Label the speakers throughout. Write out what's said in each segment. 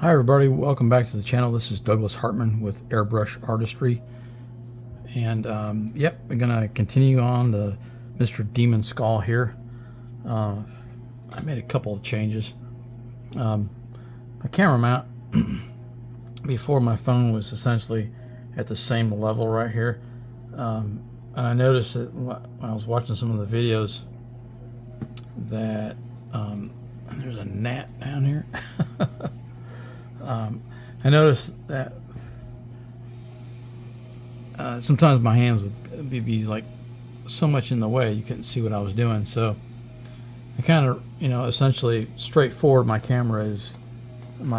Speaker 1: Hi everybody, welcome back to the channel. This is Douglas Hartman with Airbrush Artistry, and we're gonna continue on the Mr. Demon skull here. I made a couple of changes. My camera mount before my phone was essentially at the same level right here, and I noticed that when I was watching some of the videos that there's a gnat down here. I noticed that sometimes my hands would be like so much in the way you couldn't see what I was doing. So I kind of, essentially straightforward. My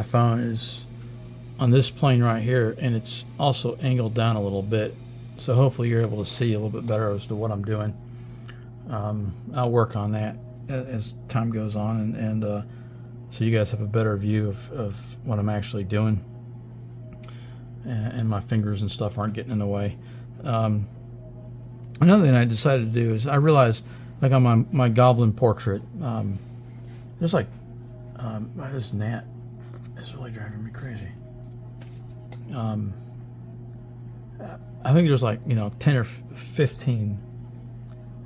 Speaker 1: phone is on this plane right here, and it's also angled down a little bit. So hopefully you're able to see a little bit better as to what I'm doing. I'll work on that as time goes on, and so you guys have a better view of what I'm actually doing, and my fingers and stuff aren't getting in the way. Another thing I decided to do is I realized, like on my goblin portrait, there's like this gnat is really driving me crazy. I think there's like 10 or 15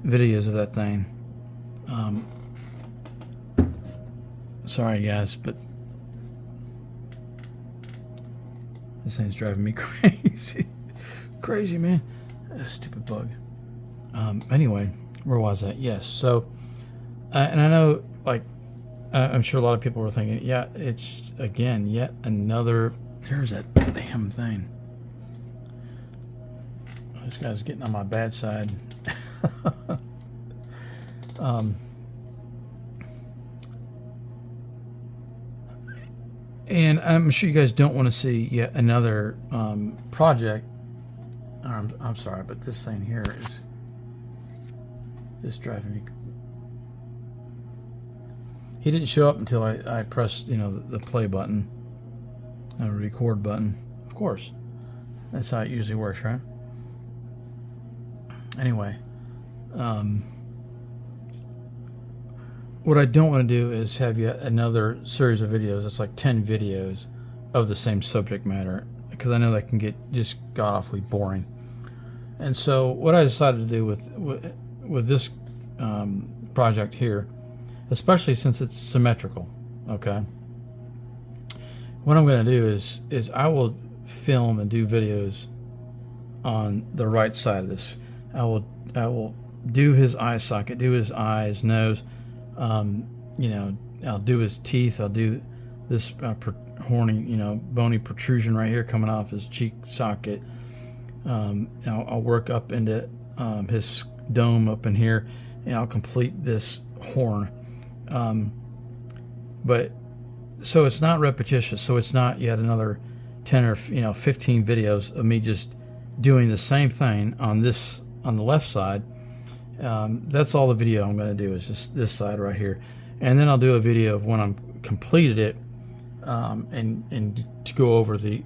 Speaker 1: videos of that thing. Sorry guys, but this thing's driving me crazy. Crazy, man. Stupid bug. Anyway, where was I? Yes, so and I know, like, I'm sure a lot of people were thinking, yeah, it's again yet another, there's that damn thing. This guy's getting on my bad side. And I'm sure you guys don't want to see yet another project. I'm sorry, but this thing here is just driving me. He didn't show up until I pressed, the play button, and the record button. Of course, that's how it usually works, right? Anyway, what I don't want to do is have yet another series of videos. It's like 10 videos of the same subject matter, because I know that can get just god-awfully boring. And so what I decided to do with this project here, especially since it's symmetrical, okay, what I'm going to do is I will film and do videos on the right side of this. I will do his eye socket, do his eyes, nose. I'll do his teeth. I'll do this horny, bony protrusion right here coming off his cheek socket. I'll work up into his dome up in here, and I'll complete this horn. But so it's not repetitious. So it's not yet another 10 or 15 videos of me just doing the same thing on the left side. That's all the video I'm going to do, is just this side right here, and then I'll do a video of when I'm completed it, and to go over the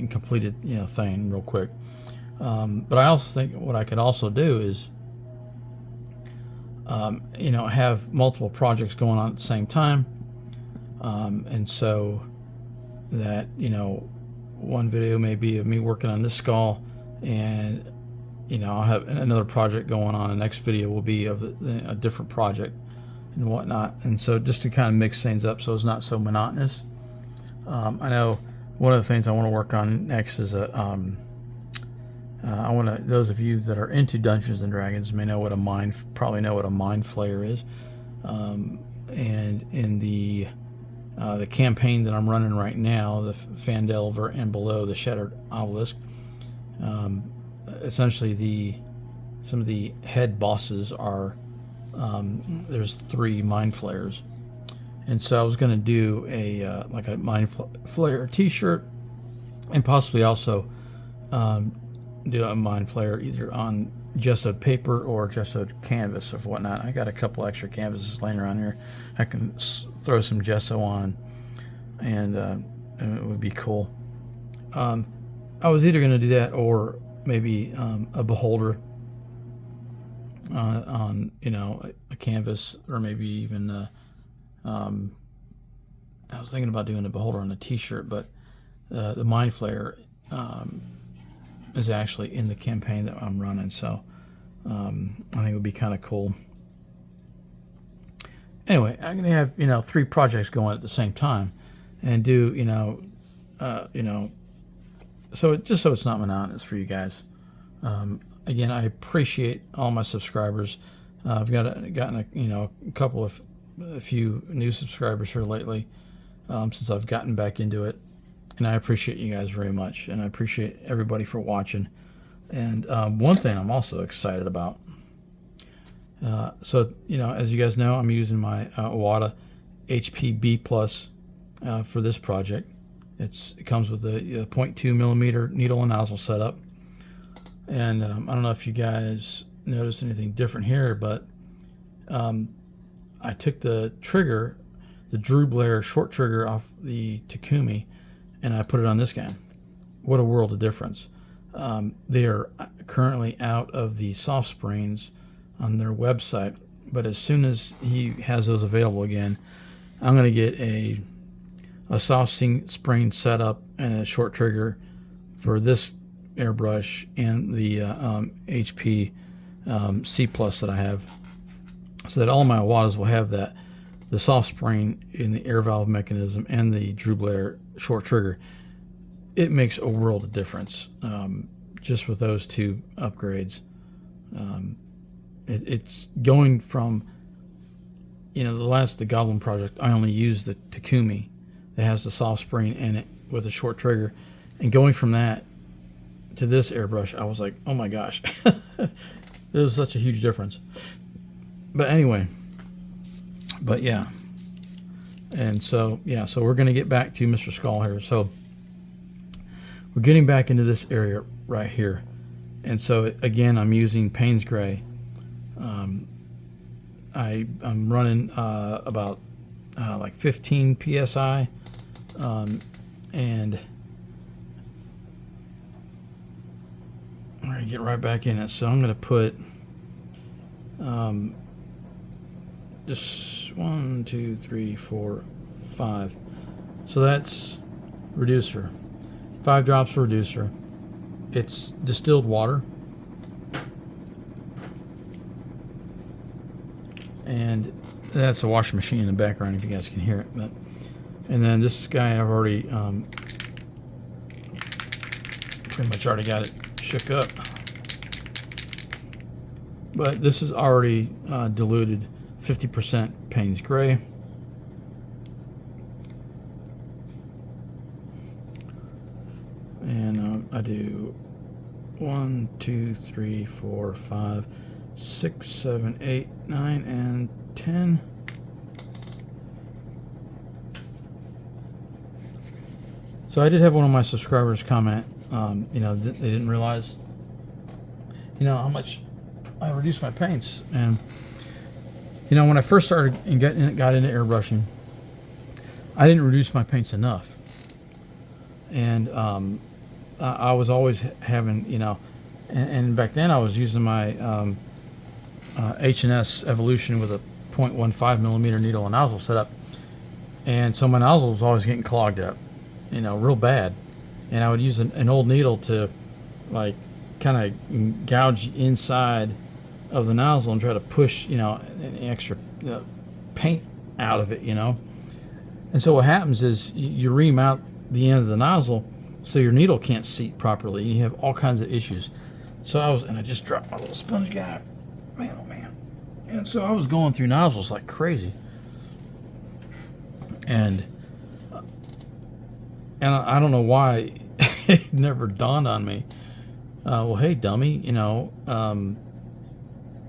Speaker 1: completed thing real quick. But I also think what I could also do is have multiple projects going on at the same time, and so that one video may be of me working on this skull, and I'll have another project going on. The next video will be of a different project and whatnot. And so just to kind of mix things up so it's not so monotonous. I know one of the things I want to work on next is those of you that are into Dungeons and Dragons may know what probably know what a mind flayer is. And in the campaign that I'm running right now, the Fandelver and Below the Shattered Obelisk, essentially some of the head bosses are there's 3 mind flayers, and so I was going to do a like a mind flayer t-shirt, and possibly also do a mind flayer either on gessoed paper or gessoed canvas or whatnot. I got a couple extra canvases laying around here. I can throw some gesso on, and it would be cool. I was either going to do that or maybe a beholder on a canvas, or maybe even I was thinking about doing a beholder on a t-shirt, but the Mind Flayer is actually in the campaign that I'm running, so I think it would be kind of cool. Anyway, I'm gonna have 3 projects going at the same time, and do so it's not monotonous for you guys. Again, I appreciate all my subscribers. I've gotten a few new subscribers here lately since I've gotten back into it, and I appreciate you guys very much, and I appreciate everybody for watching. And one thing I'm also excited about. So as you guys know, I'm using my Wada HPB Plus for this project. It comes with a 0.2 millimeter needle and nozzle setup, and I don't know if you guys notice anything different here, but I took the trigger, the Drew Blair short trigger off the Takumi, and I put it on this guy. What a world of difference. They are currently out of the soft springs on their website, but as soon as he has those available again, I'm going to get a soft spring setup and a short trigger for this airbrush and the HP C Plus that I have, so that all my Wadas will have the soft spring in the air valve mechanism and the Drew Blair short trigger. It makes a world of difference just with those 2 upgrades. It's going from the Goblin project, I only used the Takumi that has the soft spring in it with a short trigger, and going from that to this airbrush, I was like, oh my gosh. It was such a huge difference. But anyway, yeah, and so we're going to get back to Mr. Skull here. So we're getting back into this area right here, and so again, I'm using Payne's Gray. I'm running about like 15 psi, and I'm going to get right back in it. So I'm going to put just 1, 2, 3, 4, 5. So that's reducer. 5 drops of reducer. It's distilled water. And that's a washing machine in the background if you guys can hear it. But, and then this guy, I've already pretty much already got it shook up. But this is already diluted 50% Payne's Gray. And I do 1, 2, 3, 4, 5, 6, 7, 8, 9, and 10. So I did have one of my subscribers comment, they didn't realize, how much I reduced my paints. And, when I first started and got into airbrushing, I didn't reduce my paints enough. And I was always having, and back then I was using my H&S Evolution with a 0.15 millimeter needle and nozzle setup, and so my nozzle was always getting clogged up, real bad. And I would use an old needle to like kind of gouge inside of the nozzle and try to push an extra paint out of it, And so what happens is you ream out the end of the nozzle so your needle can't seat properly, and you have all kinds of issues. So I just dropped my little sponge guy. Man, oh man. And so I was going through nozzles like crazy. And I don't know why it never dawned on me. Well, hey, dummy,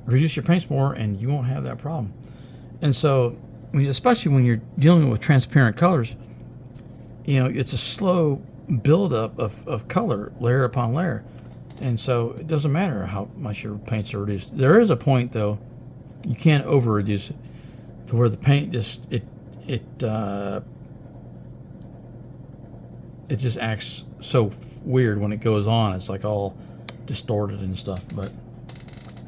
Speaker 1: reduce your paints more and you won't have that problem. And so, especially when you're dealing with transparent colors, it's a slow buildup of color, layer upon layer. And so it doesn't matter how much your paints are reduced. There is a point, though, you can't over-reduce it to where the paint just just acts so weird when it goes on. It's like all distorted and stuff. But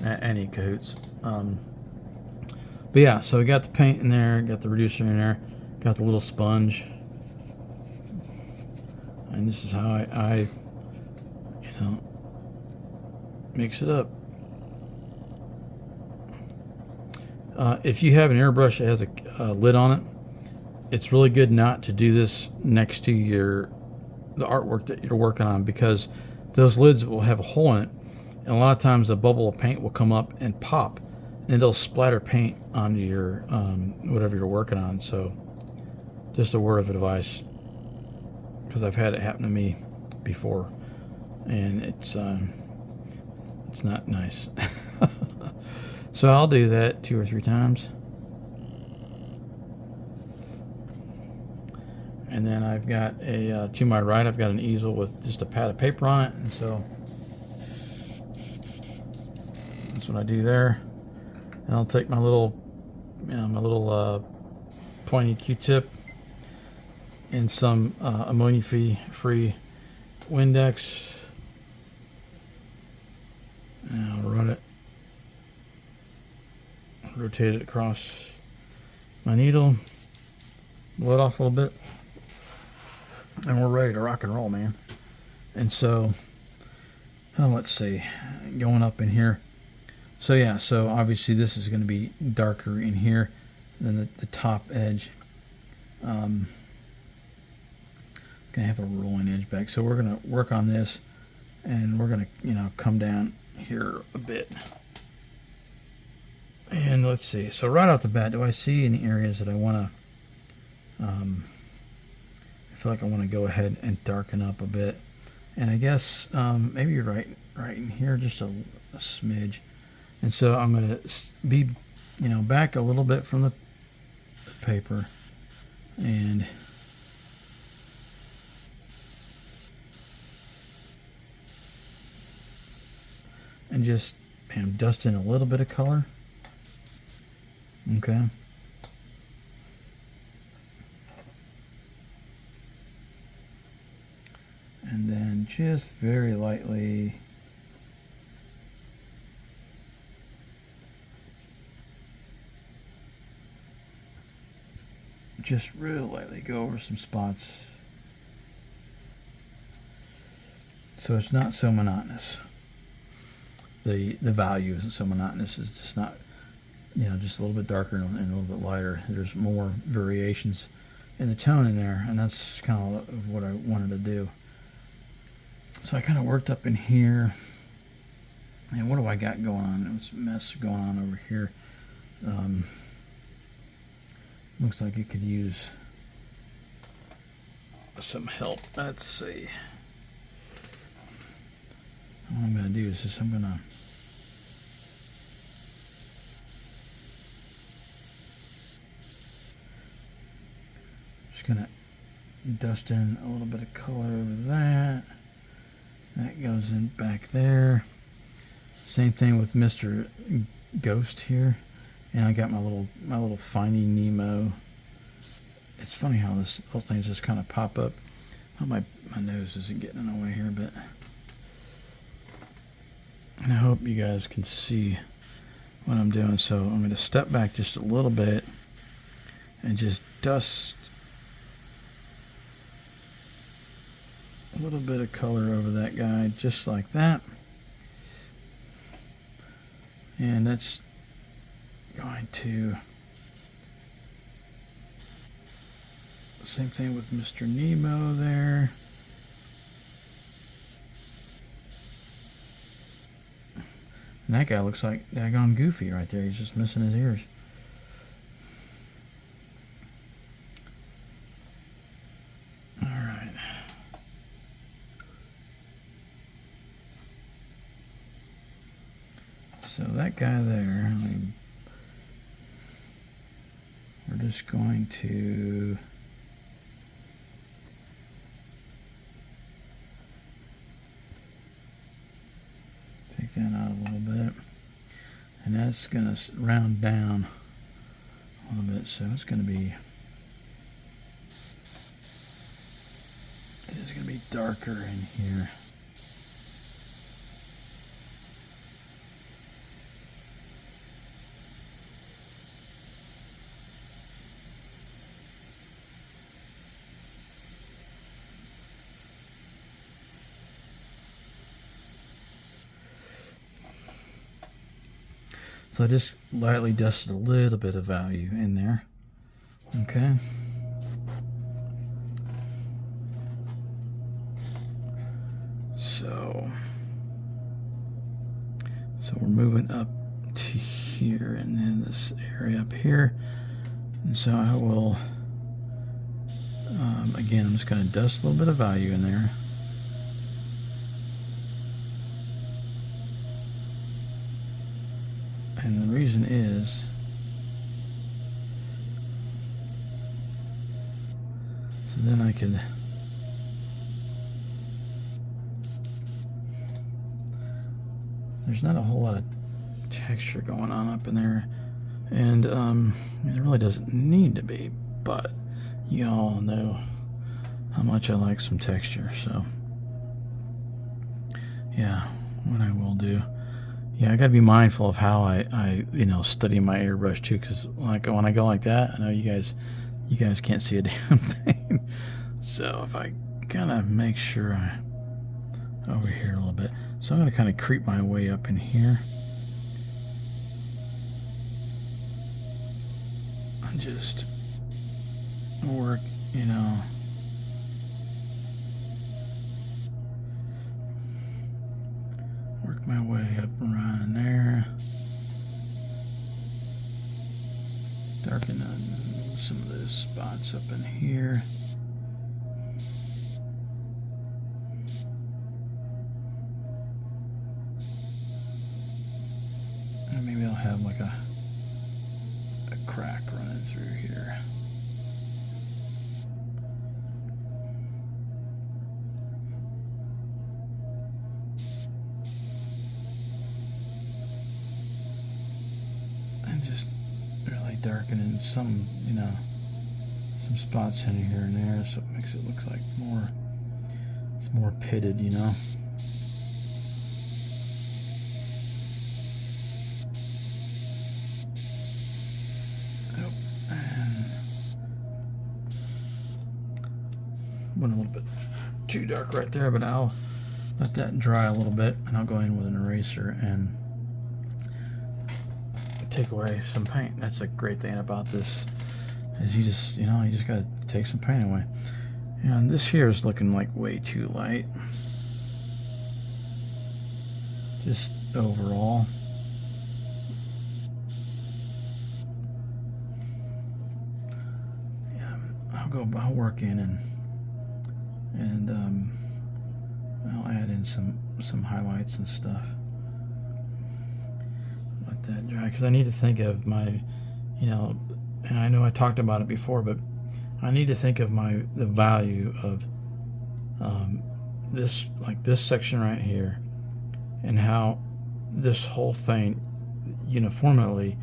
Speaker 1: any cahoots. But yeah, so we got the paint in there, got the reducer in there, Got the little sponge. And this is how I mix it up. If you have an airbrush that has a lid on it, it's really good not to do this next to the artwork that you're working on, because those lids will have a hole in it, and a lot of times a bubble of paint will come up and pop, and it'll splatter paint onto your whatever you're working on. So just a word of advice, because I've had it happen to me before, and it's not nice. So I'll do that 2 or 3 times. And then I've got to my right, I've got an easel with just a pad of paper on it. And so that's what I do there. And I'll take my little pointy Q-tip and some ammonia-free Windex. And I'll run it, rotate it across my needle, blow it off a little bit, and we're ready to rock and roll, man. And so, let's see, going up in here. So yeah, so obviously this is going to be darker in here than the top edge. Gonna have a rolling edge back. So we're gonna work on this, and we're gonna come down here a bit. And let's see. So right off the bat, do I see any areas that I want to? I feel like I want to go ahead and darken up a bit. And I guess maybe you're right in here, just a smidge. And so I'm going to be, back a little bit from the paper, and just dust in a little bit of color. Okay. And then just very lightly real lightly go over some spots so it's not so monotonous. The value isn't so monotonous. It's just not, just a little bit darker and a little bit lighter. There's more variations in the tone in there, and that's kind of what I wanted to do. So I kind of worked up in here, and what do I got going on? There's a mess going on over here. Looks like it could use some help. Let's see. What I'm going to do is I'm going to dust in a little bit of color over that. That goes in back there. Same thing with Mr. Ghost here. And I got my little Finding Nemo. It's funny how this little things just kind of pop up. Oh, my nose isn't getting in the way here, but and I hope you guys can see what I'm doing. So I'm going to step back just a little bit and just dust a little bit of color over that guy, just like that. And that's going to, same thing with Mr. Nemo there. And that guy looks like daggone Goofy right there. He's just missing his ears. All right. So that guy there, we're just going to take that out a little bit, and that's going to round down a little bit, so it's going to be, it's going to be darker in here. So I just lightly dusted a little bit of value in there. Okay. So we're moving up to here and then this area up here. And so I will, again, I'm just going to dust a little bit of value in there. And the reason is, so then I could, there's not a whole lot of texture going on up in there, and it really doesn't need to be, but you all know how much I like some texture. So yeah, what I will do, yeah, I got to be mindful of how I study my airbrush too, because when I go like that, I know you guys can't see a damn thing. So if I kind of make sure I over here a little bit, so I'm going to kind of creep my way up in here and just work, work my way up around in there, darken some of those spots up in here. And maybe I'll have like a crack running through here. And just really darkening some spots in here and there, so it makes it look like it's more pitted, Went a little bit too dark right there, but I'll let that dry a little bit, and I'll go in with an eraser and take away some paint. That's a great thing about this, is you just gotta take some paint away. And this here is looking like way too light, just overall. Yeah, I'll work in and I'll add in some highlights and stuff. Let that dry, because I need to think of my, and I know I talked about it before, but I need to think of the value of this section right here, and how this whole thing uniformly,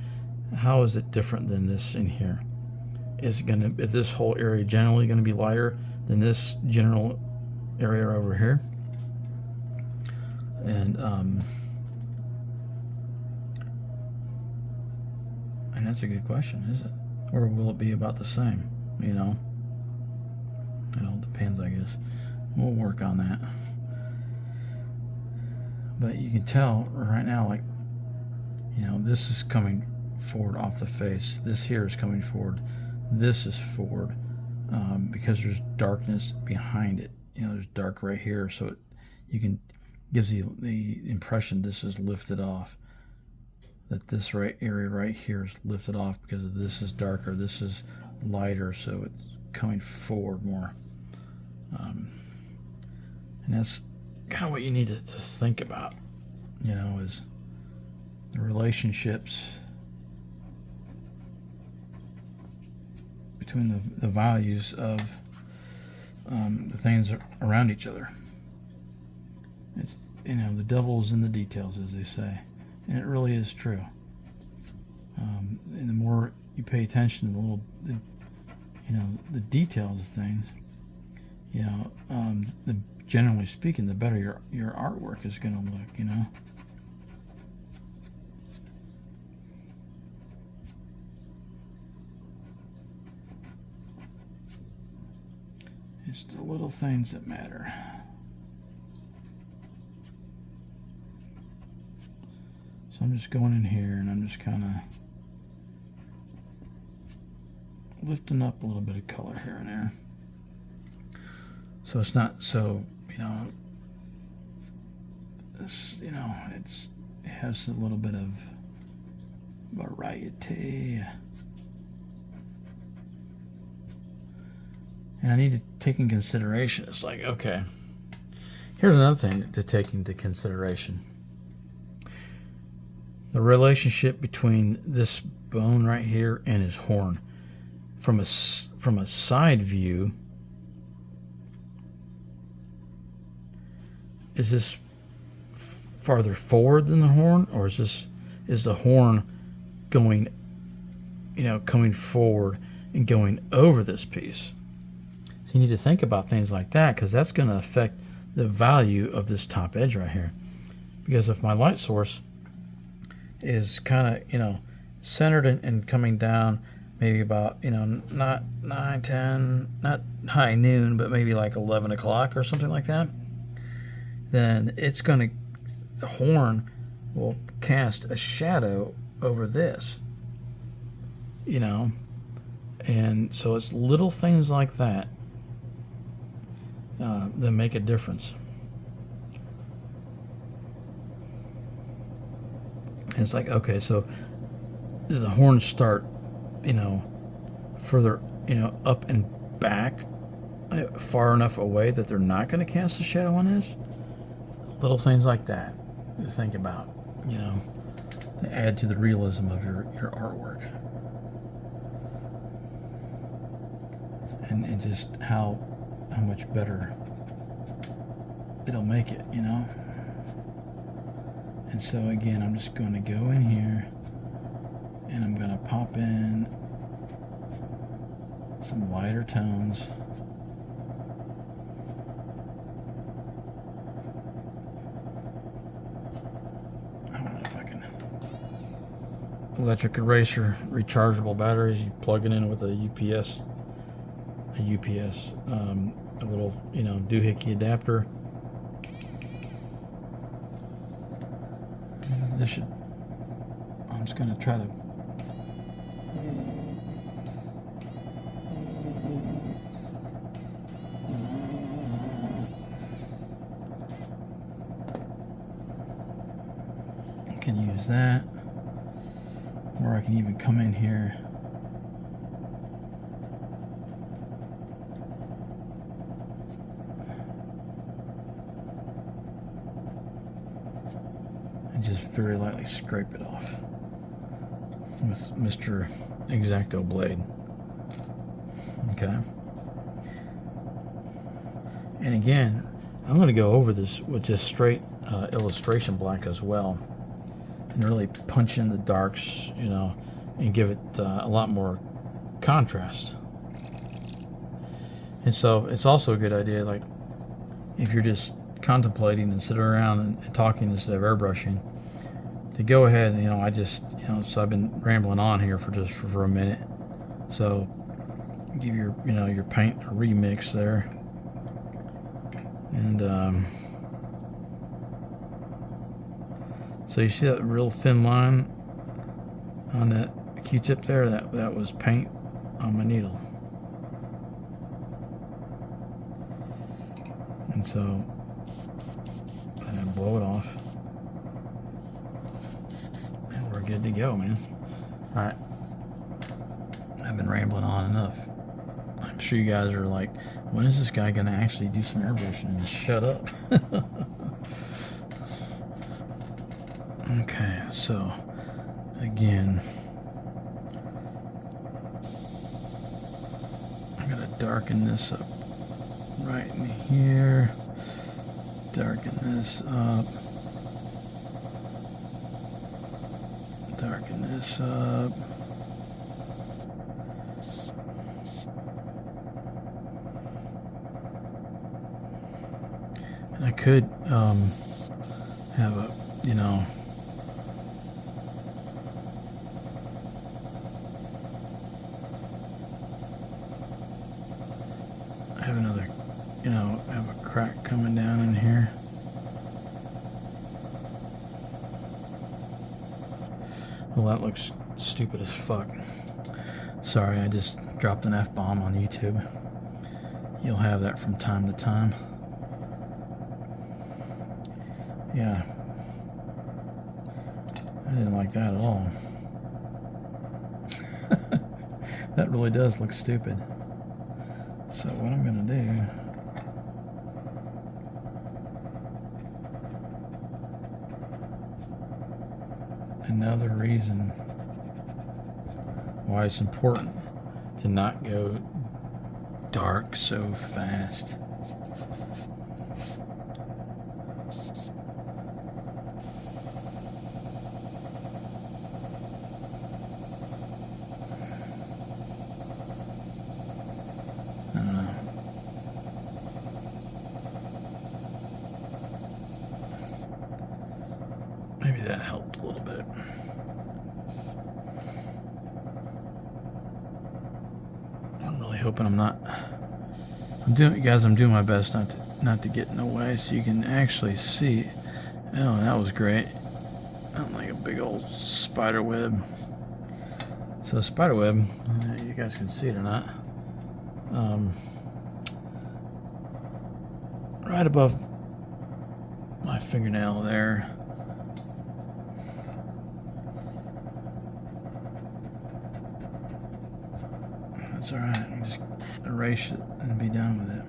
Speaker 1: how is it different than this in here? Is this whole area generally going to be lighter than this general area over here? And that's a good question, is it? Or will it be about the same? It all depends, I guess. We'll work on that. But you can tell right now, this is coming forward off the face. This here is coming forward. This is forward, because there's darkness behind it. There's dark right here, so gives you the impression this is lifted off. That this area right here is lifted off because this is darker, this is lighter, so it's coming forward more. And that's kind of what you need to think about, is the relationships between the values of the things around each other. It's the devil's in the details, as they say, and it really is true. And the more you pay attention to the details of things, generally speaking, the better your artwork is going to look. It's the little things that matter. So I'm just going in here and I'm just kind of lifting up a little bit of color here and there. So it's not so, it has a little bit of variety. And I need to take in consideration. It's like, okay, here's another thing to take into consideration. The relationship between this bone right here and his horn. From a side view, is this farther forward than the horn, or is the horn going, coming forward and going over this piece? So you need to think about things like that, because that's going to affect the value of this top edge right here. Because if my light source is kind of, centered and coming down, maybe about, not 9, 10, not high noon, but maybe like 11 o'clock or something like that, then the horn will cast a shadow over this, and so it's little things like that that make a difference. And it's like, okay, so the horns start, further, up and back, far enough away that they're not going to cast a shadow on this. Little things like that to think about, to add to the realism of your artwork. And just how much better it'll make it, And so again, I'm just going to go in here and I'm going to pop in some lighter tones. I don't know if I can. Electric eraser, rechargeable batteries. You plug it in with a UPS, a little, doohickey adapter. This should. I'm just going to try to. I can use that, or I can even come in here. And just very lightly scrape it off with Mr. X-Acto blade. Okay. And again, I'm going to go over this with just straight illustration black as well, and really punch in the darks, and give it a lot more contrast. And so it's also a good idea, like if you're just contemplating and sitting around and talking instead of airbrushing, to go ahead and I just so I've been rambling on here for a minute, so give your your paint a remix there, and so you see that real thin line on that Q-tip there, that was paint on my needle. And so I'm gonna blow it off, and we're good to go, man. All right, I've been rambling on enough. I'm sure you guys are like, when is this guy gonna actually do some airbrushing and shut up? Okay, so again, I'm gonna darken this up right in here, darken this up, darken this up. And I could have a, have another, have a crack coming down in here. Well, that looks stupid as fuck. Sorry, I just dropped an F-bomb on YouTube. You'll have that from time to time. Yeah. I didn't like that at all. That really does look stupid. So what I'm going to do... Another reason why it's important to not go dark so fast. Maybe that helped a little bit. I'm really hoping I'm not. I'm doing my best not to get in the way so you can actually see. Oh, that was great. I'm like a big old spider web. So spider web, you guys can see it or not. Right above my fingernail there. That's alright, I can just erase it and be done with it.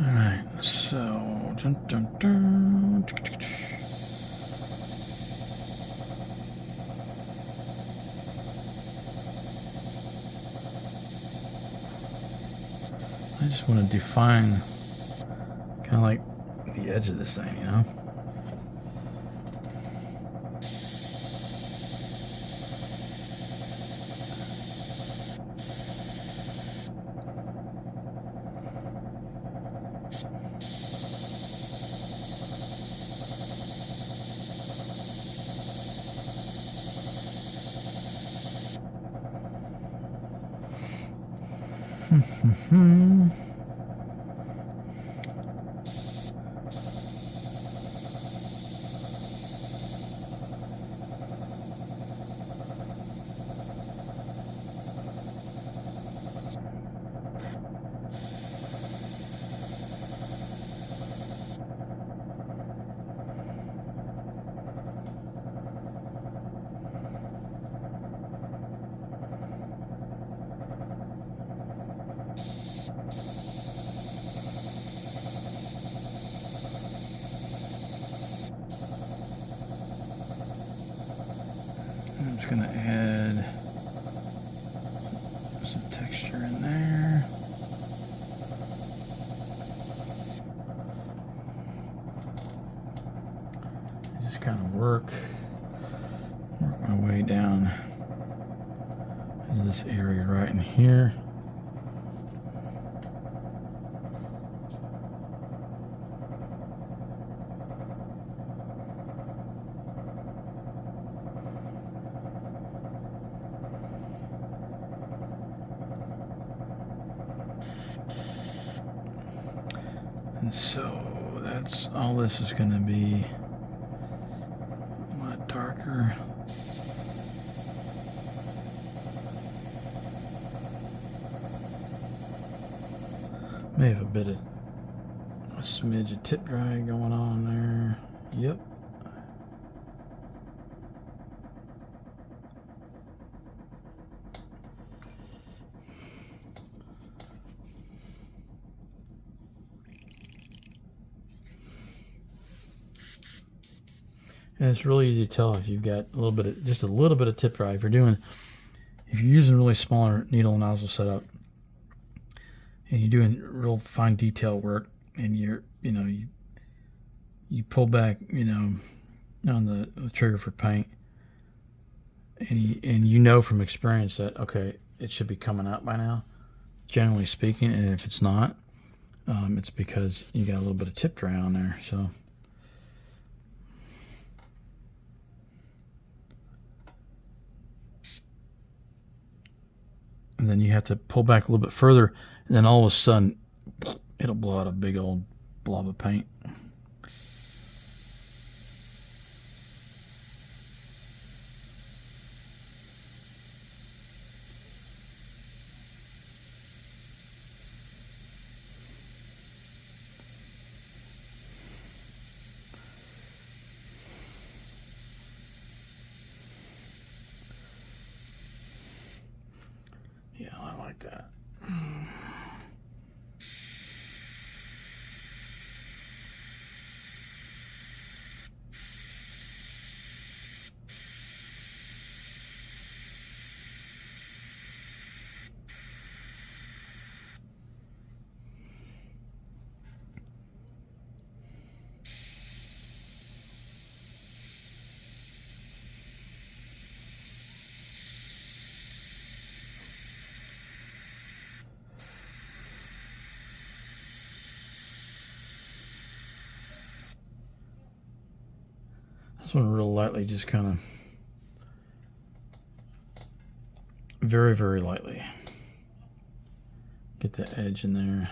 Speaker 1: Alright, so dun, dun, dun. I just want to define kind of like the edge of this thing, you know? I'm just going to add some texture in there. Just kind of work my way down into this area right in here. And so that's all this is going to be. A lot darker. May have a smidge of tip dry going on there. Yep. And it's really easy to tell if you've got just a little bit of tip dry. If you're using a really smaller needle and nozzle setup, and you're doing real fine detail work, and you pull back, on the trigger for paint, and you know from experience that okay, it should be coming out by now, generally speaking. And if it's not, it's because you got a little bit of tip dry on there. So. And then you have to pull back a little bit further, and then all of a sudden, it'll blow out a big old blob of paint. Yeah, I like that. This one real lightly, just kind of very, very lightly. Get the edge in there.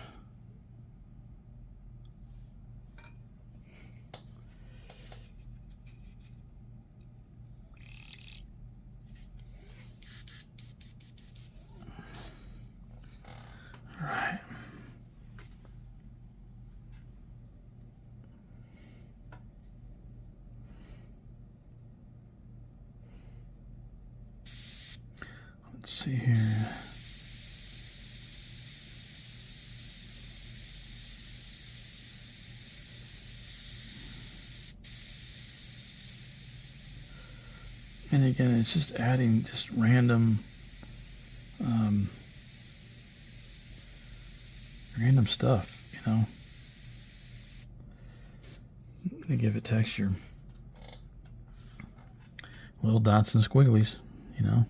Speaker 1: All right. Let's see here. And again, it's just adding just random stuff, you know, to give it texture. Little dots and squigglies, you know.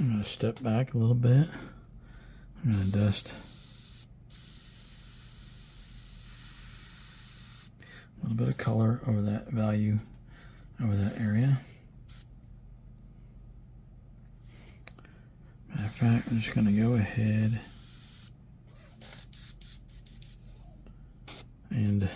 Speaker 1: I'm going to step back a little bit. I'm going to dust a little bit of color over that value, over that area. Matter of fact, I'm just going to go ahead and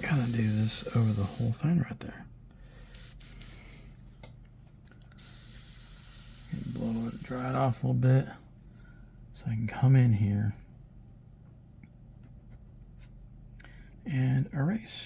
Speaker 1: kind of do this over the whole thing right there. Blow it, dry it off a little bit so I can come in here and erase.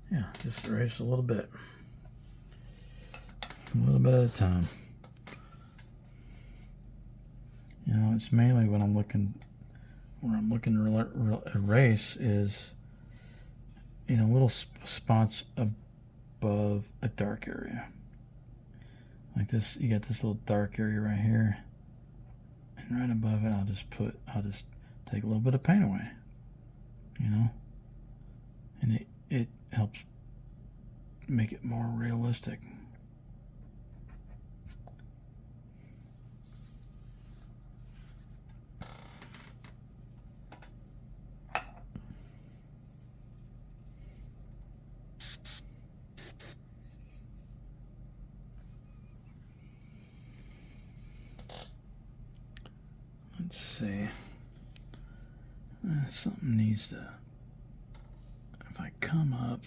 Speaker 1: Yeah, just erase a little bit at a time. You know, it's mainly when I'm looking, where I'm looking to erase is, you know, little spots above a dark area. Like this, you got this little dark area right here, and right above it, I'll just take a little bit of paint away. You know, and it helps make it more realistic. Let's see. Something needs to, if I come up,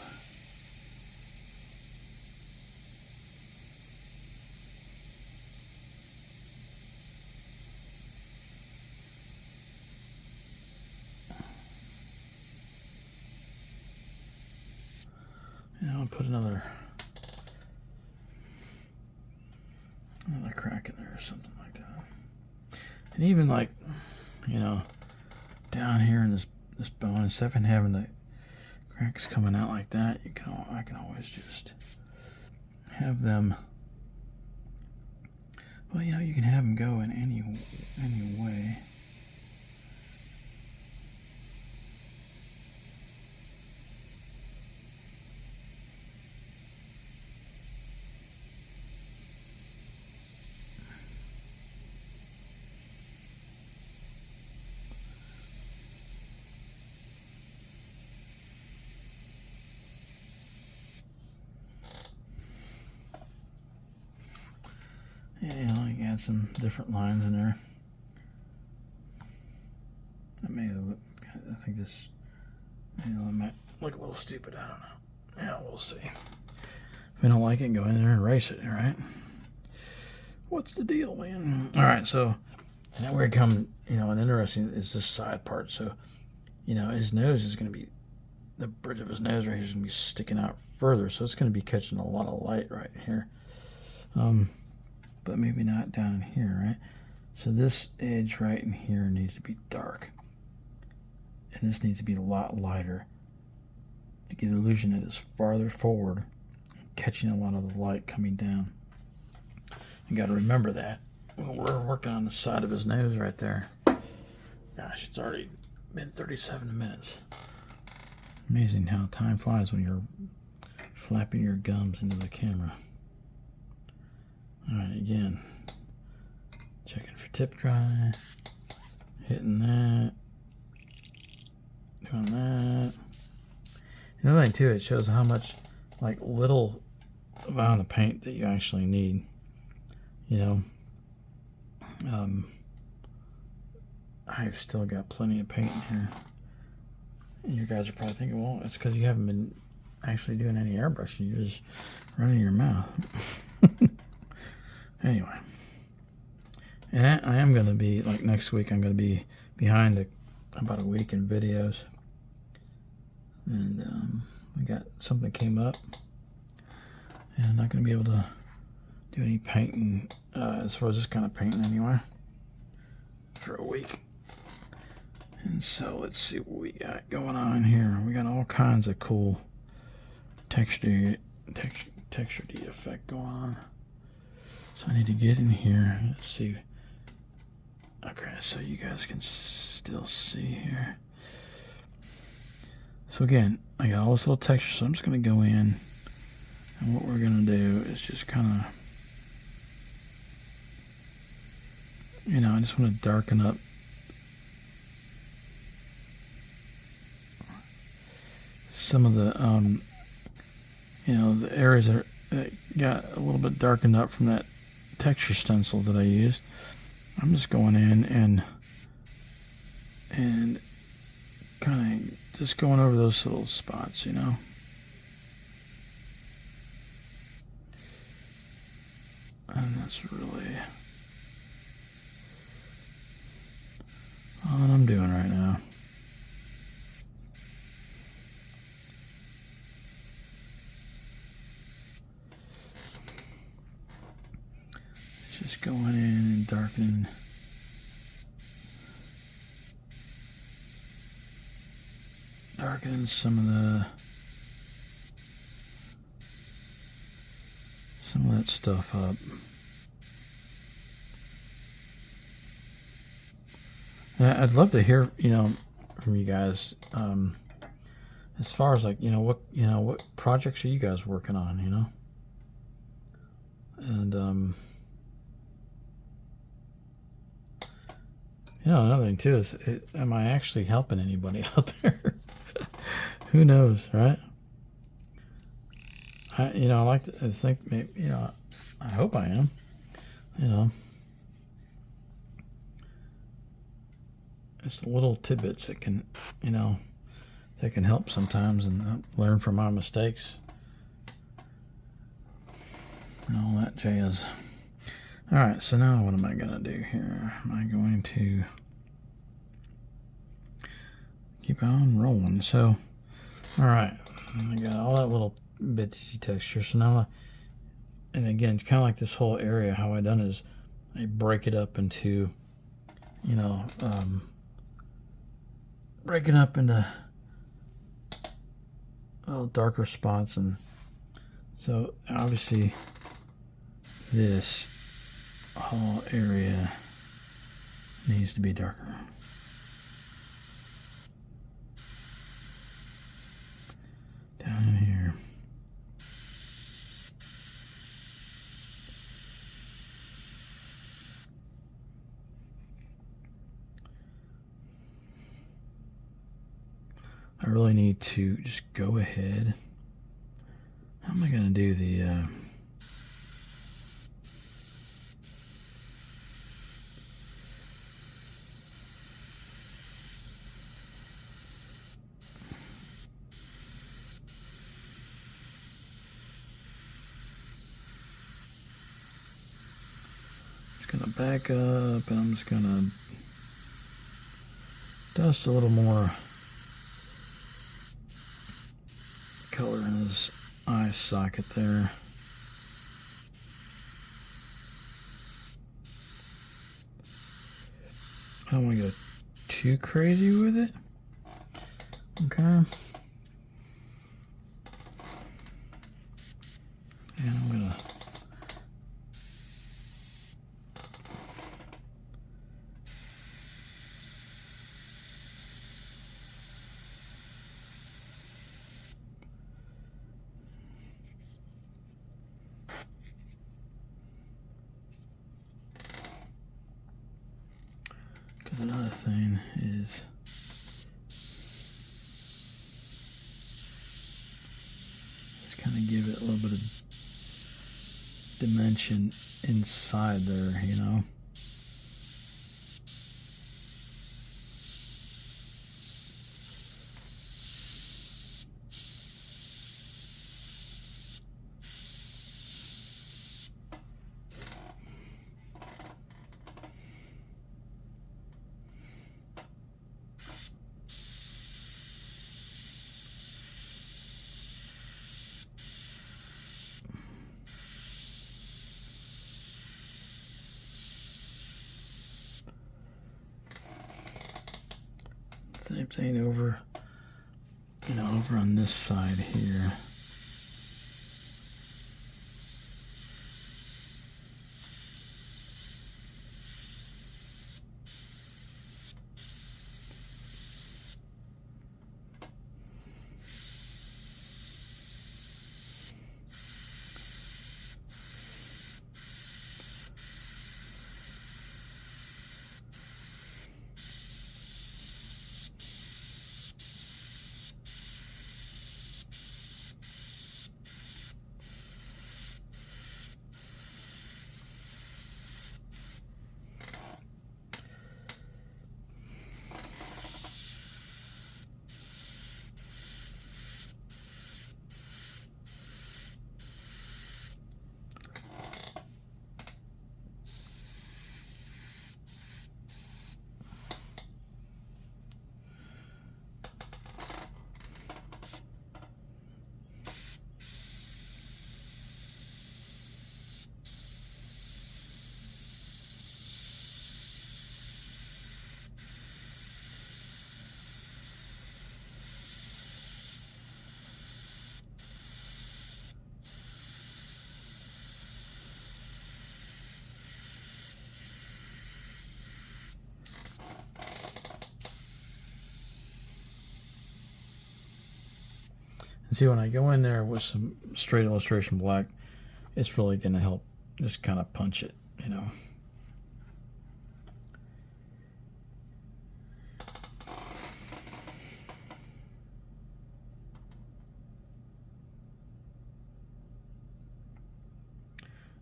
Speaker 1: you know, I'll put another Another crack in there or something like that. And even like, you know, down here in this bone, instead of having the cracks coming out like that, I can always just have them. Well, you know, you can have them go in any way. Yeah, you know, you can add some different lines in there. I think this, you know, it might look a little stupid. I don't know. Yeah, we'll see. If you don't like it, go in there and erase it, all right? What's the deal, man? All right, so now we're coming, you know, and interesting is this side part. So, you know, his nose is going to be, the bridge of his nose right here is going to be sticking out further. So it's going to be catching a lot of light right here. But maybe not down in here, right? So this edge right in here needs to be dark. And this needs to be a lot lighter to get the illusion that it's farther forward, catching a lot of the light coming down. You got to remember that when we're working on the side of his nose right there. Gosh, it's already been 37 minutes. Amazing how time flies when you're flapping your gums into the camera. All right, again, checking for tip dry, hitting that, doing that. Another thing too, it shows how much, like, little amount of paint that you actually need. You know, I've still got plenty of paint in here. And you guys are probably thinking, well, it's because you haven't been actually doing any airbrushing. You're just running your mouth. Anyway, and I am going to be, like, next week, I'm going to be behind about a week in videos. And I got something came up. And I'm not going to be able to do any painting, as far as this kind of painting anyway, for a week. And so let's see what we got going on here. We got all kinds of cool texture effect going on. So I need to get in here. Let's see. Okay, so you guys can still see here. So again, I got all this little texture, so I'm just going to go in. And what we're going to do is just kind of, you know, I just want to darken up some of the, you know, the areas that got a little bit darkened up from that texture stencil that I used. I'm just going in and kind of just going over those little spots, you know. And that's really all I'm doing right now. Just going in and darkening. Darkening some of that stuff up. And I'd love to hear, you know, from you guys, as far as, like, what projects are you guys working on, you know? And you know, another thing too is, am I actually helping anybody out there? Who knows, right? I like to think, maybe, you know, I hope I am, you know. It's little tidbits that can, you know, that can help sometimes, and learn from my mistakes and all that jazz. All right, so now what am I going to do here? Am I going to keep on rolling? So, all right, I got all that little bitsy texture. So now And again, kind of like this whole area, how I done is I break it up into, you know, break it up into little darker spots. And so obviously this whole area needs to be darker. Down in here. I really need to just go ahead. How am I going to do the... just going to back up, and I'm just going to dust a little more color in his eye socket there. I don't want to go too crazy with it. Okay. And I'm going to because another thing is just kind of give it a little bit of dimension inside there, you know. Same thing over, you know, over on this side here. And see, when I go in there with some straight illustration black, it's really going to help just kind of punch it, you know.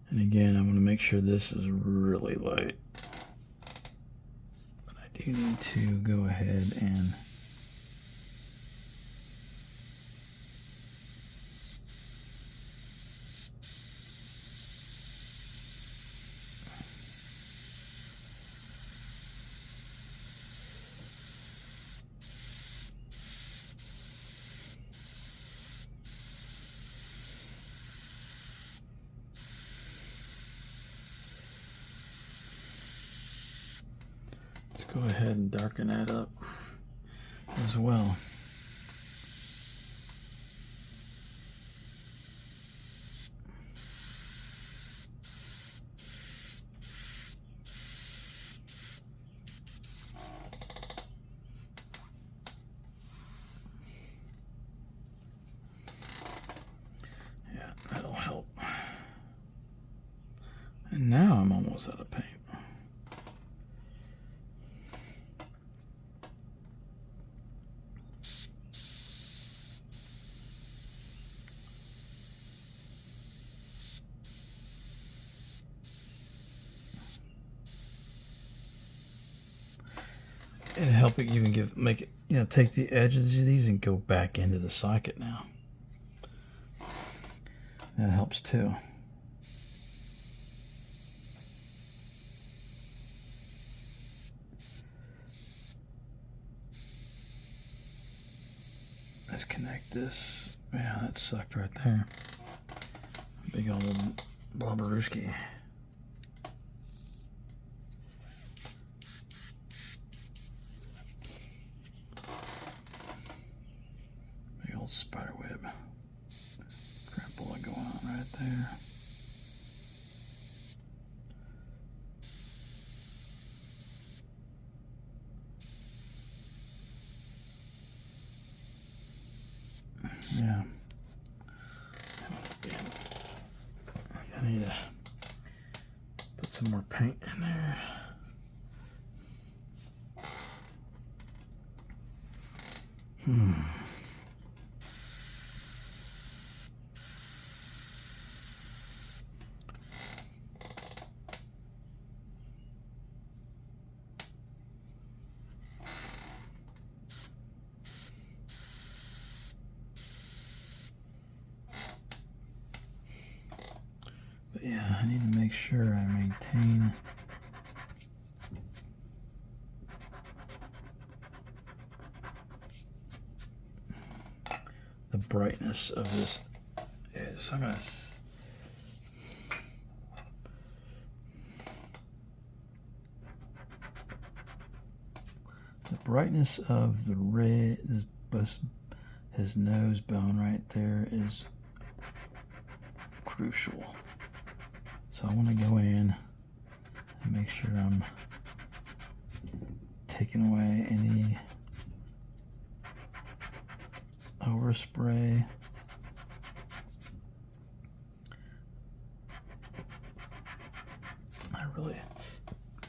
Speaker 1: And again, I'm going to make sure this is really light. But I do need to go ahead and go ahead and darken that up as well. Yeah, that'll help. And now I'm almost out of paint. It'll help it even make it, take the edges of these and go back into the socket now. That helps too. Let's connect this. Yeah, that sucked right there. Big old blubberooski. Big old spider web. Crapola going on right there. Yeah. I need to put some more paint in there. But yeah, I need to make sure I maintain the brightness of this. So I'm gonna the brightness of the red, his nose bone right there is crucial. So I want to go in and make sure I'm taking away any overspray. I really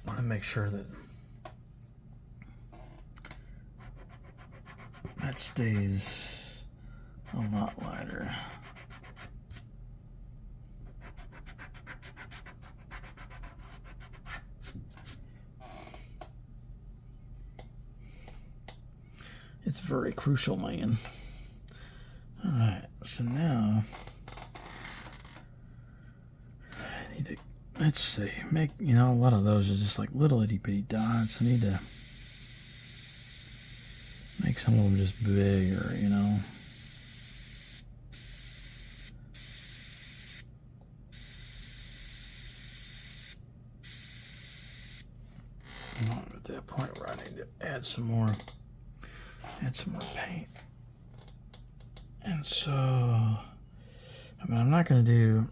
Speaker 1: want to make sure that that stays a lot lighter. It's very crucial, man. All right, so now I need to, let's see, make, a lot of those are just like little itty bitty dots. I need to make some of them just bigger, I'm at that point where I need to add some more paint. And so, I'm not going to do,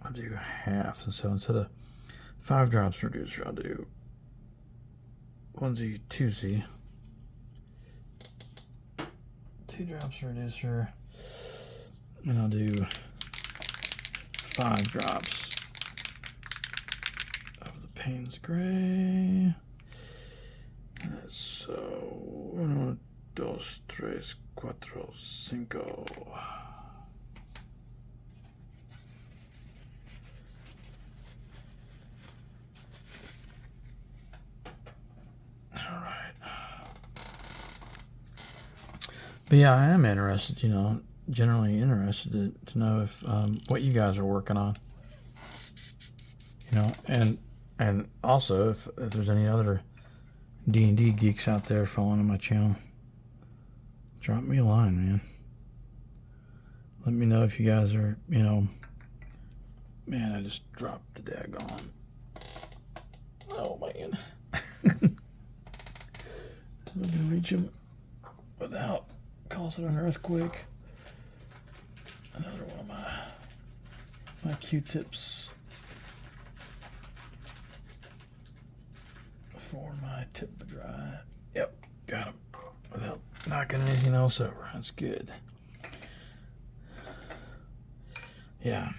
Speaker 1: I'll do half. And so instead of 5 drops reducer, I'll do 1Z, 2Z. 2 drops reducer. And I'll do 5 drops of the Payne's Gray. So, 1, 2, 3, 4, 5. All right. But yeah, I am interested, generally interested to know if what you guys are working on. And also if there's any other D&D geeks out there following my channel, drop me a line, man. Let me know if you guys are, man, I just dropped the daggone. Oh, man. we can reach them without causing an earthquake. Another one of my Q-tips for my tip to dry. Yep, got them without knocking anything else over. That's good. Yeah,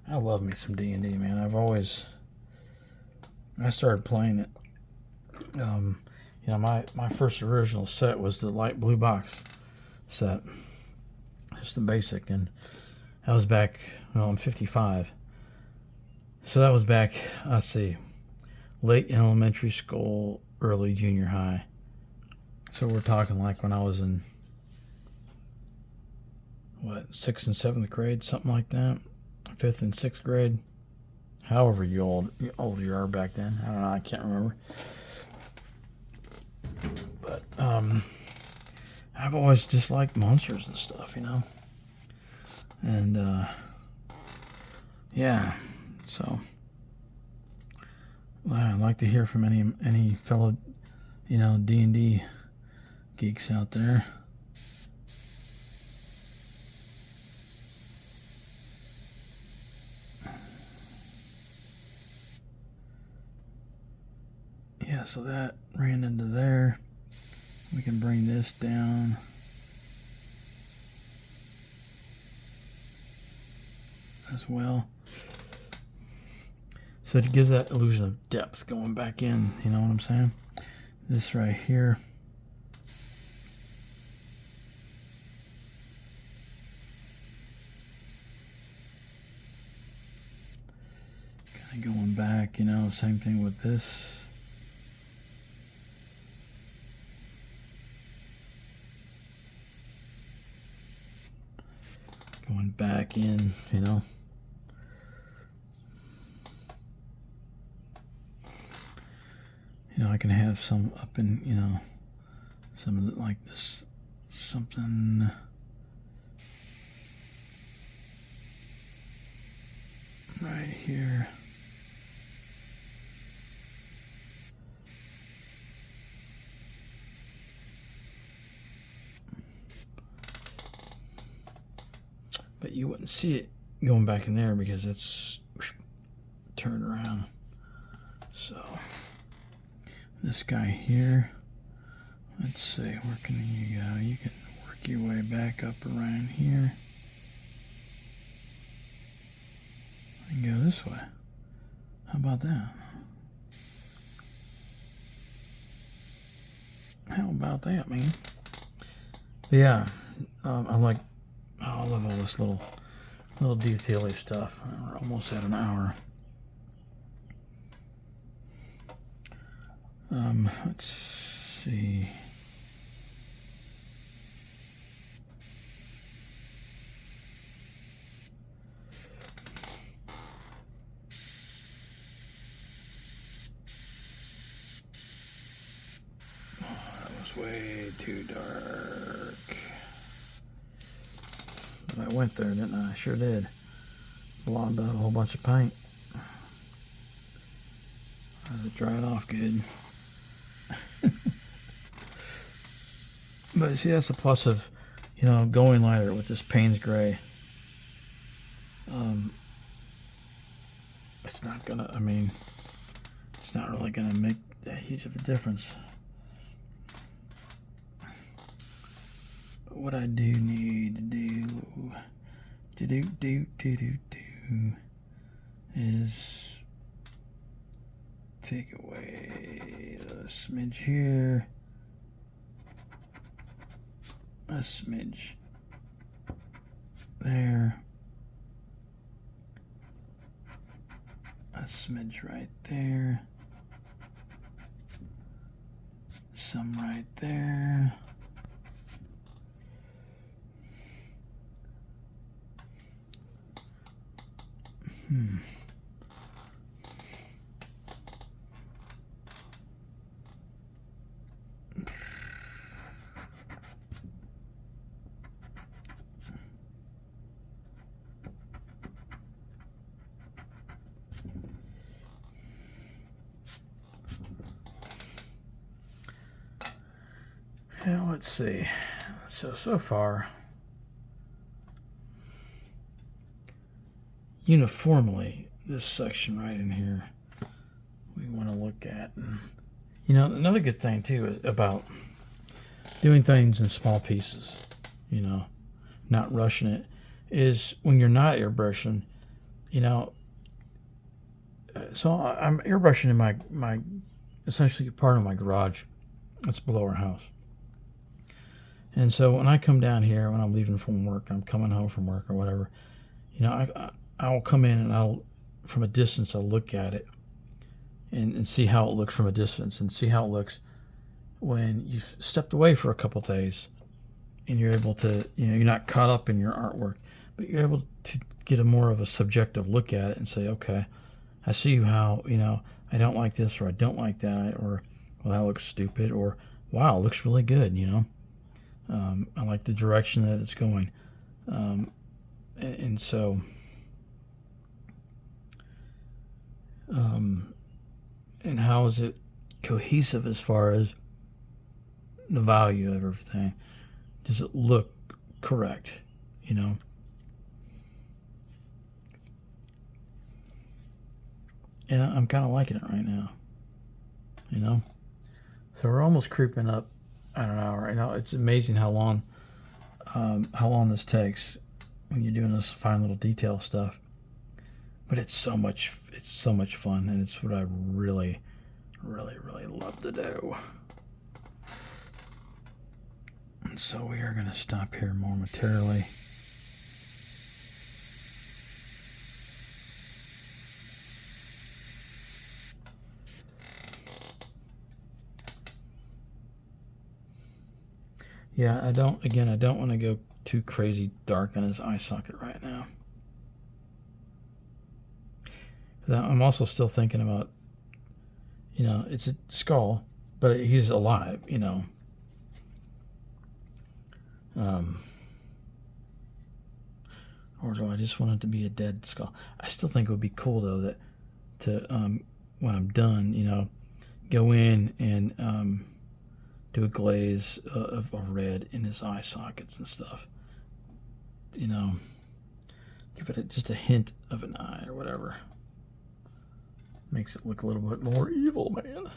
Speaker 1: I love me some D&D, man. I started playing it. You know, my first original set was the light blue box set. Just the basic, and that was back, well, I'm 55. So that was back, let's see, late elementary school, early junior high. So we're talking like when I was in, what, 6th and 7th grade, something like that. 5th and 6th grade. However old you are back then. I don't know, I can't remember. But I've always just liked monsters and stuff, you know. And yeah, so I'd like to hear from any fellow, you know, D&D geeks out there. Yeah, so that ran into there. We can bring this down. As well. So it gives that illusion of depth going back in, you know what I'm saying? This right here. Kind of going back, you know, same thing with this. Going back in, you know. You know, I can have some up in, you know, some of it like this, something. Right here. But you wouldn't see it going back in there because it's turned around. So this guy here, let's see, where can you go? You can work your way back up around here and go this way. How about that? How about that, man? But yeah, I love all this little detailing stuff. We're almost at an hour. Let's see. Oh, that was way too dark. But I went there, didn't I? I sure did. Blobbed out a whole bunch of paint. It dried off good. But see, that's the plus of, you know, going lighter with this Payne's Gray. It's not gonna, I mean, it's not really gonna make that huge of a difference. But what I do need to do is take away the smidge here. A smidge there, a smidge right there, some right there, Yeah, let's see. So far, uniformly, this section right in here, we want to look at. And, you know, another good thing, too, is about doing things in small pieces, you know, not rushing it, is when you're not airbrushing, you know. So I'm airbrushing in my essentially part of my garage. It's below our house. And so when I come down here, when I'm leaving from work, I'm coming home from work or whatever, you know, I'll come in and I'll, from a distance, I'll look at it and see how it looks from a distance and see how it looks when you've stepped away for a couple days and you're able to, you know, you're not caught up in your artwork, but you're able to get a more of a subjective look at it and say, okay, I see how, you know, I don't like this or I don't like that, or, well, that looks stupid, or, wow, it looks really good, you know. I like the direction that it's going. And so, and how is it cohesive as far as the value of everything? Does it look correct, you know? And I'm kind of liking it right now, you know? So we're almost creeping up on an hour. You know, it's amazing how long this takes when you're doing this fine little detail stuff. But it's so much fun, and it's what I really, really, really love to do. And so we are going to stop here momentarily. Yeah, I don't want to go too crazy dark on his eye socket right now. I'm also still thinking about, you know, it's a skull, but he's alive, you know. Or do I just want it to be a dead skull? I still think it would be cool, though, that to, when I'm done, you know, go in and do a glaze of red in his eye sockets and stuff. You know, give it just a hint of an eye or whatever. Makes it look a little bit more evil, man.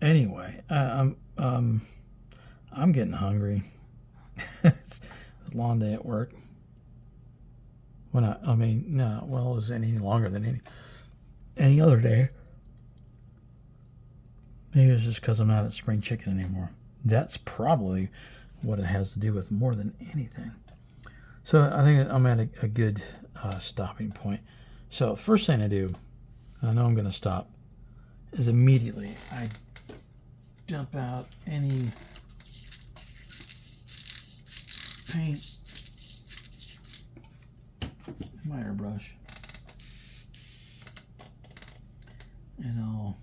Speaker 1: Anyway, I'm getting hungry. It's a long day at work. I mean, no, well, is any longer than any other day. Maybe it's just because I'm not at Spring Chicken anymore. That's probably what it has to do with more than anything. So I think I'm at a good stopping point. So first thing I do, I know I'm going to stop, is immediately I dump out any paint in my airbrush, and I'll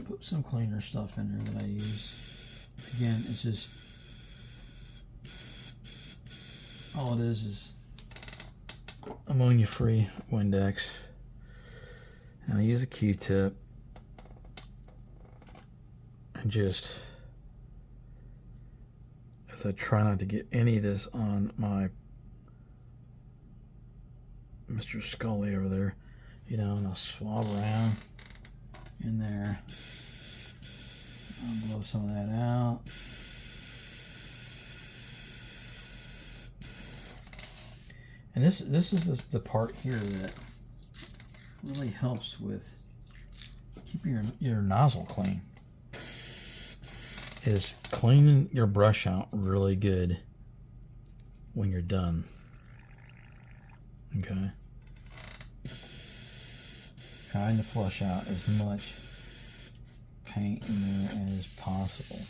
Speaker 1: put some cleaner stuff in there that I use. Again, it's just, all it is ammonia-free Windex. And I'll use a Q-tip and just, as I try not to get any of this on my Mr. Scully over there, you know, and I'll swab around in there. I'll blow some of that out. And this is the part here that really helps with keeping your nozzle clean. Is cleaning your brush out really good when you're done. Okay. Trying to flush out as much paint in there as possible.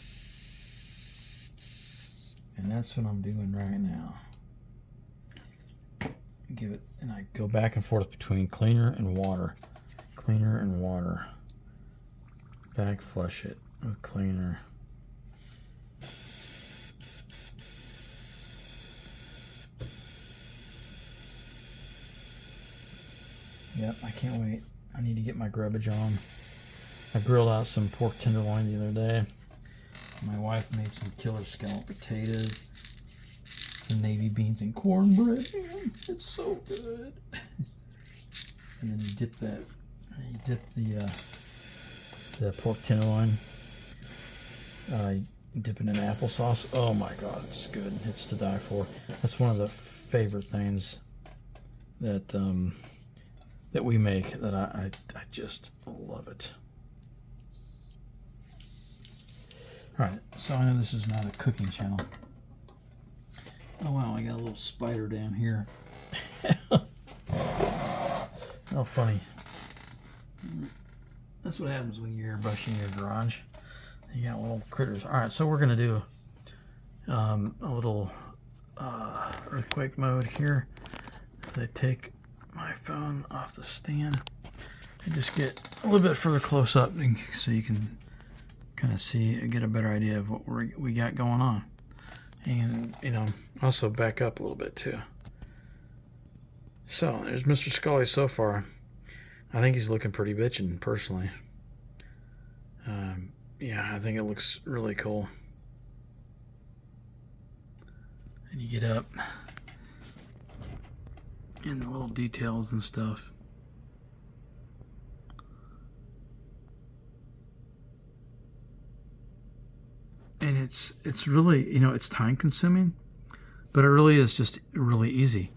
Speaker 1: And that's what I'm doing right now. Give it, and I go back and forth between cleaner and water. Cleaner and water. Back flush it with cleaner. Yep, I can't wait. I need to get my grubbage on. I grilled out some pork tenderloin the other day. My wife made some killer scalloped potatoes, some navy beans and cornbread. Man, it's so good. And then you dip the pork tenderloin. Dip it in applesauce. Oh my God, it's good. It's to die for. That's one of the favorite things that that we make. That I just love it. All right, so I know this is not a cooking channel. Oh wow, I got a little spider down here. Oh, funny. That's what happens when you're airbrushing your garage. You got little critters. All right, so we're gonna do a little earthquake mode here. As I take my phone off the stand and just get a little bit further close up, so you can kind of see and get a better idea of what we got going on, and also back up a little bit too. So there's Mr. Scully so far. I think he's looking pretty bitchin' personally. Yeah, I think it looks really cool. And you get up in the little details and stuff. And it's really, it's time consuming, but it really is just really easy.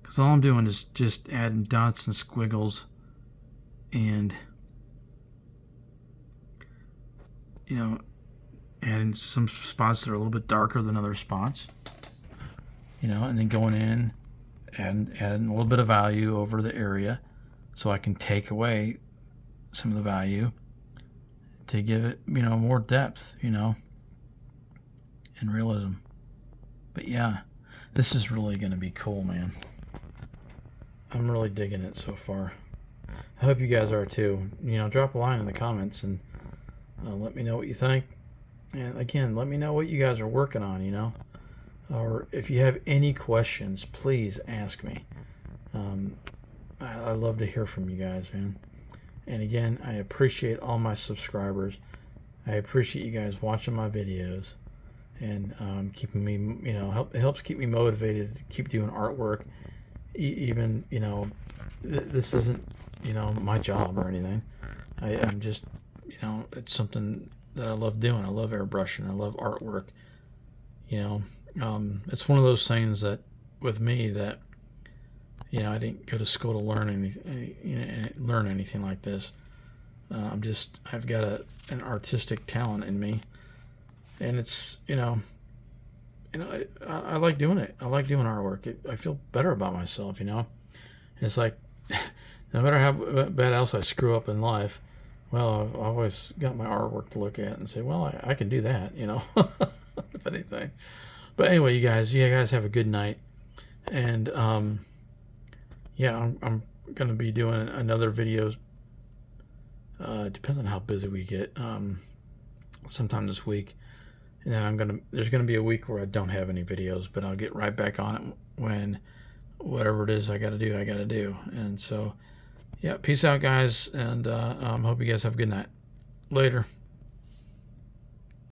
Speaker 1: Because all I'm doing is just adding dots and squiggles and, adding some spots that are a little bit darker than other spots, and then going in and adding a little bit of value over the area so I can take away some of the value to give it, more depth, and realism. But yeah, this is really going to be cool, man. I'm really digging it so far. I hope you guys are too. Drop a line in the comments and let me know what you think. And again, let me know what you guys are working on, or if you have any questions, please ask me. I love to hear from you guys, man. And again, I appreciate all my subscribers. I appreciate you guys watching my videos and keeping me, it helps keep me motivated to keep doing artwork. Even, this isn't, my job or anything. I'm just, it's something that I love doing. I love airbrushing. I love artwork. It's one of those things that with me that, I didn't go to school to learn anything like this. I've got an artistic talent in me, and it's, I like doing it. I like doing artwork. I feel better about myself, It's like, no matter how bad else I screw up in life, well, I've always got my artwork to look at and say, well, I can do that, if anything. But anyway, you guys have a good night. And, yeah, I'm going to be doing another videos. Depends on how busy we get, sometime this week. And then there's going to be a week where I don't have any videos, but I'll get right back on it when whatever it is I got to do. And so, yeah, peace out, guys. And hope you guys have a good night. Later.